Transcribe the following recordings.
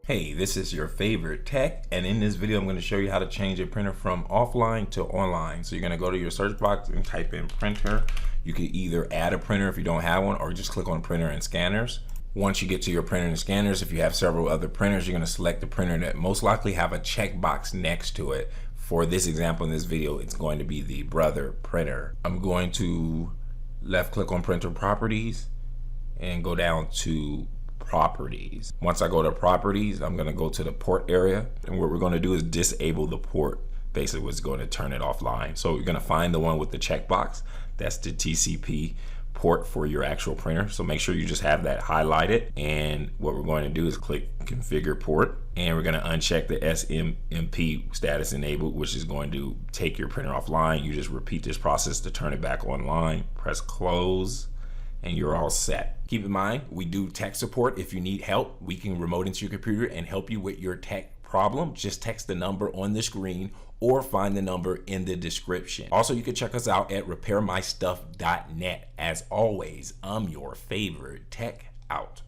Hey, this is your favorite tech, and in this video I'm going to show you how to change a printer from offline to online. So you're going to go to your search box and type in printer. You can either add a printer if you don't have one, or just click on printer and scanners. Once you get to your printer and scanners, if you have several other printers, you're going to select the printer that most likely have a checkbox next to it. For this example in this video, it's going to be the Brother printer. I'm going to left click on printer properties and go down to properties. Once I go to properties, I'm going to go to the port area, and what we're going to do is disable the port. Basically, what's going to turn it offline. So you're going to find the one with the checkbox. That's the TCP port for your actual printer. So make sure you just have that highlighted. And what we're going to do is click configure port, and we're going to uncheck the SMMP status enabled, which is going to take your printer offline. You just repeat this process to turn it back online. Press close, and you're all set. Keep in mind, we do tech support. If you need help, we can remote into your computer and help you with your tech problem. Just text the number on the screen or find the number in the description. Also, you can check us out at repairmystuff.net. As always, I'm your favorite tech out.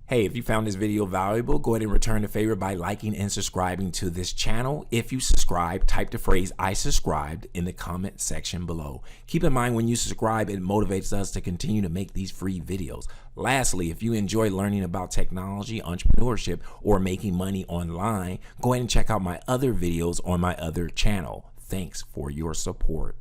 Hey, if you found this video valuable, go ahead and return the favor by liking and subscribing to this channel. If you subscribe, type the phrase "I subscribed" in the comment section below. Keep in mind, when you subscribe, it motivates us to continue to make these free videos. Lastly, if you enjoy learning about technology, entrepreneurship, or making money online, go ahead and check out my other videos on my other channel. Thanks for your support.